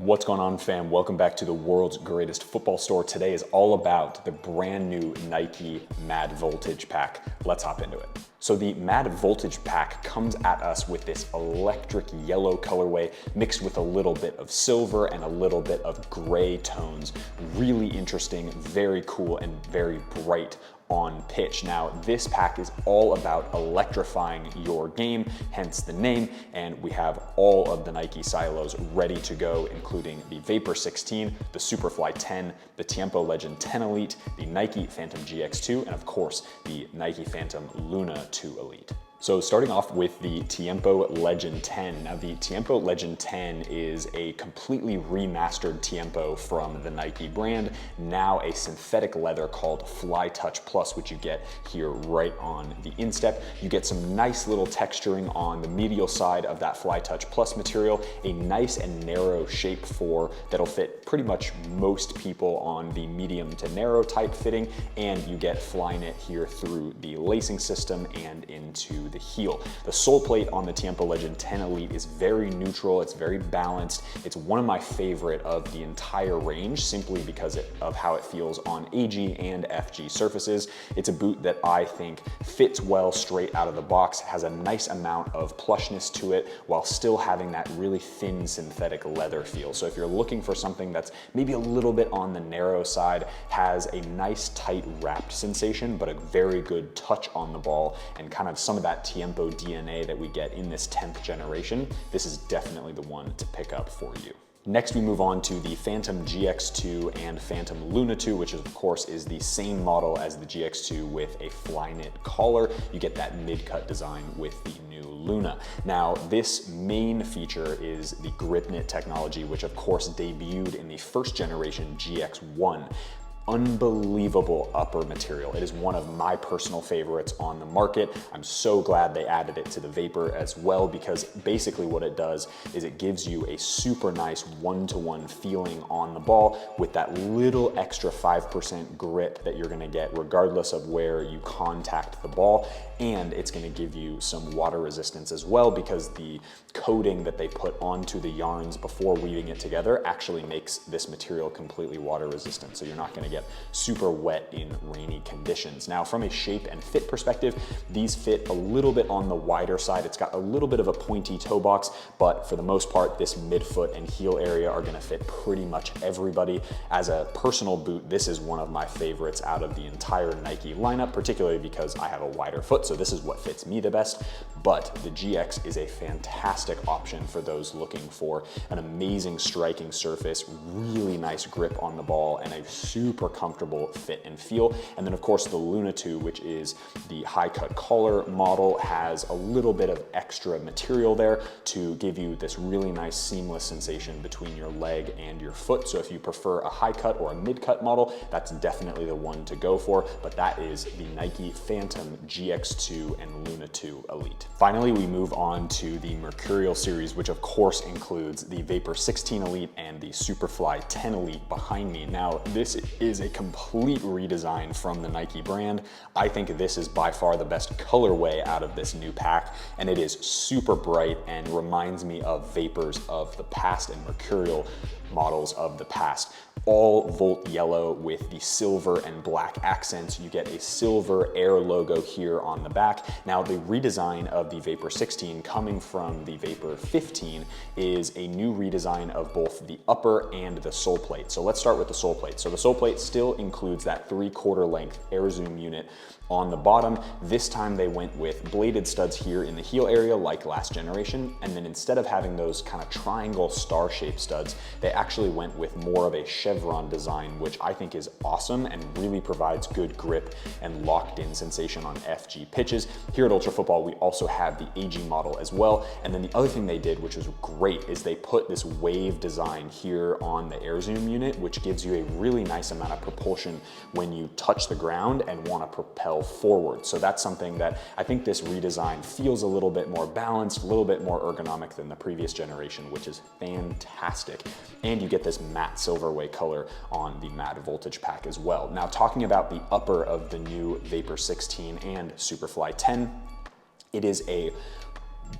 What's going on, fam? Welcome back to the world's greatest football store. Today is all about the brand new Nike Mad Voltage pack. Let's hop into it. So the Mad Voltage pack comes at us with this electric yellow colorway mixed with a little bit of silver and a little bit of gray tones. Really interesting, very cool, and very bright on pitch. Now, this pack is all about electrifying your game, hence the name, and we have all of the Nike silos ready to go, including the Vapor 16, the Superfly 10, the Tiempo Legend 10 Elite, the Nike Phantom GX2, and of course, the Nike Phantom Luna 2 Elite. So starting off with the Tiempo Legend 10. Now the Tiempo Legend 10 is a completely remastered Tiempo from the Nike brand, now a synthetic leather called Fly Touch Plus, which you get here right on the instep. You get some nice little texturing on the medial side of that Fly Touch Plus material, a nice and narrow shape that'll fit pretty much most people on the medium to narrow type fitting, and you get Flyknit here through the lacing system and into the heel. The sole plate on the Tiempo Legend 10 Elite is very neutral, it's very balanced. It's one of my favorite of the entire range simply because of how it feels on AG and FG surfaces. It's a boot that I think fits well straight out of the box, has a nice amount of plushness to it while still having that really thin synthetic leather feel. So if you're looking for something that's maybe a little bit on the narrow side, has a nice tight wrapped sensation, but a very good touch on the ball and kind of some of that Tiempo DNA that we get in this 10th generation, this is definitely the one to pick up for you. Next, we move on to the Phantom GX2 and Phantom Luna 2, which of course is the same model as the GX2 with a Flyknit collar. You get that mid-cut design with the new Luna. Now, this main feature is the grip knit technology, which of course debuted in the first generation GX1. Unbelievable upper material. It is one of my personal favorites on the market. I'm so glad they added it to the Vapor as well, because basically what it does is it gives you a super nice one-to-one feeling on the ball with that little extra 5% grip that you're gonna get regardless of where you contact the ball. And it's gonna give you some water resistance as well, because the coating that they put onto the yarns before weaving it together actually makes this material completely water resistant. So you're not gonna get super wet in rainy conditions. Now, from a shape and fit perspective, these fit a little bit on the wider side. It's got a little bit of a pointy toe box, but for the most part, this midfoot and heel area are gonna fit pretty much everybody. As a personal boot, this is one of my favorites out of the entire Nike lineup, particularly because I have a wider foot, so this is what fits me the best. But the GX is a fantastic option for those looking for an amazing striking surface, really nice grip on the ball, and a super comfortable fit and feel. And then of course the Luna 2, which is the high cut collar model, has a little bit of extra material there to give you this really nice seamless sensation between your leg and your foot. So if you prefer a high cut or a mid cut model, that's definitely the one to go for. But that is the Nike Phantom GX2 and Luna 2 Elite. Finally, we move on to the Mercurial series, which of course includes the Vapor 16 Elite and the Superfly 10 Elite behind me. Now, this is a complete redesign from the Nike brand. I think this is by far the best colorway out of this new pack, and it is super bright and reminds me of Vapors of the past and Mercurial models of the past. All Volt yellow with the silver and black accents. You get a silver Air logo here on the back. Now, the redesign of the Vapor 16 coming from the Vapor 15 is a new redesign of both the upper and the sole plate. So let's start with the sole plate. So the sole plate still includes that 3/4 length air zoom unit on the bottom. This time they went with bladed studs here in the heel area like last generation, and then instead of having those kind of triangle star-shaped studs, they actually went with more of a chevron design, which I think is awesome and really provides good grip and locked-in sensation on FG pitches. Here at Ultra Football, we also have the AG model as well, and then the other thing they did, which was great, is they put this wave design here on the air zoom unit, which gives you a really nice amount of propulsion when you touch the ground and want to propel forward. So that's something that I think this redesign feels a little bit more balanced, a little bit more ergonomic than the previous generation, which is fantastic. And you get this matte silverway color on the Mad Voltage pack as well. Now, talking about the upper of the new Vapor 16 and Superfly 10, it is a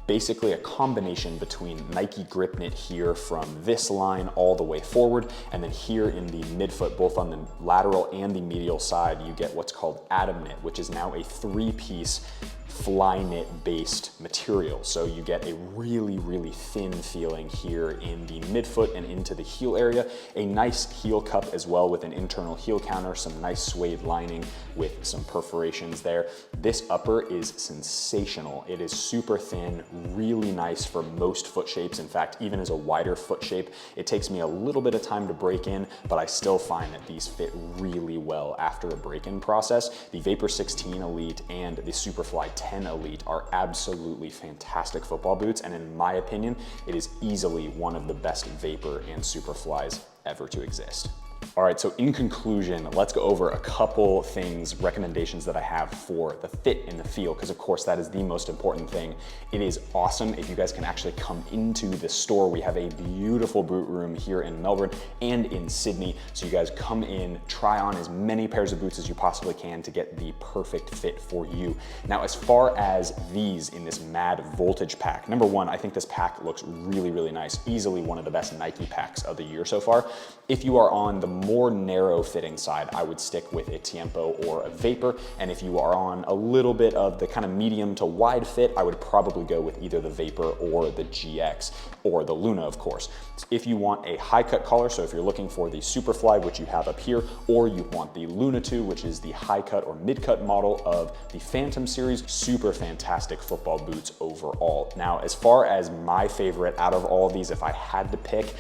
basically a combination between Nike grip knit here from this line all the way forward, and then here in the midfoot, both on the lateral and the medial side, you get what's called Atom knit, which is now a 3-piece fly knit based material. So you get a really, really thin feeling here in the midfoot and into the heel area. A nice heel cup as well with an internal heel counter, some nice suede lining with some perforations there. This upper is sensational. It is super thin, really nice for most foot shapes. In fact, even as a wider foot shape, it takes me a little bit of time to break in, but I still find that these fit really well after a break-in process. The Vapor 16 Elite and the Superfly 10 Elite are absolutely fantastic football boots, and in my opinion, it is easily one of the best Vapor and Superflies ever to exist. All right, so in conclusion, let's go over a couple things, recommendations that I have for the fit and the feel, because of course that is the most important thing. It is awesome if you guys can actually come into the store. We have a beautiful boot room here in Melbourne and in Sydney. So you guys come in, try on as many pairs of boots as you possibly can to get the perfect fit for you. Now, as far as these in this Mad Voltage pack, number one, I think this pack looks really, really nice. Easily one of the best Nike packs of the year so far. If you are on the more narrow fitting side, I would stick with a Tiempo or a Vapor. And if you are on a little bit of the kind of medium to wide fit, I would probably go with either the Vapor or the GX or the Luna, of course. If you want a high cut collar, so if you're looking for the Superfly, which you have up here, or you want the Luna 2, which is the high cut or mid cut model of the Phantom series, super fantastic football boots overall. Now, as far as my favorite out of all of these, if I had to pick,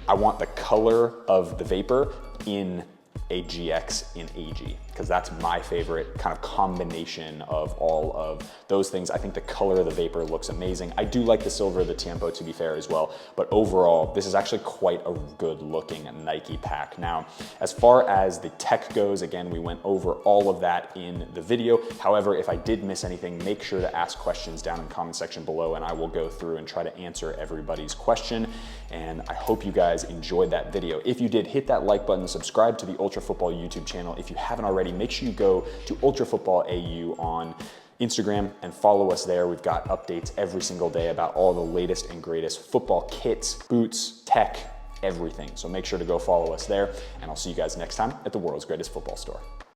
I want the color of the Vapor in a GX in AG, because that's my favorite kind of combination of all of those things. I think the color of the Vapor looks amazing. I do like the silver of the Tiempo, to be fair, as well, but overall, this is actually quite a good looking Nike pack. Now, as far as the tech goes, again, we went over all of that in the video. However, if I did miss anything, make sure to ask questions down in the comment section below, and I will go through and try to answer everybody's question. And I hope you guys enjoyed that video. If you did, hit that like button, subscribe to the Ultra Football YouTube channel. If you haven't already, make sure you go to Ultra Football AU on Instagram and follow us there. We've got updates every single day about all the latest and greatest football kits, boots, tech, everything. So make sure to go follow us there, and I'll see you guys next time at the world's greatest football store.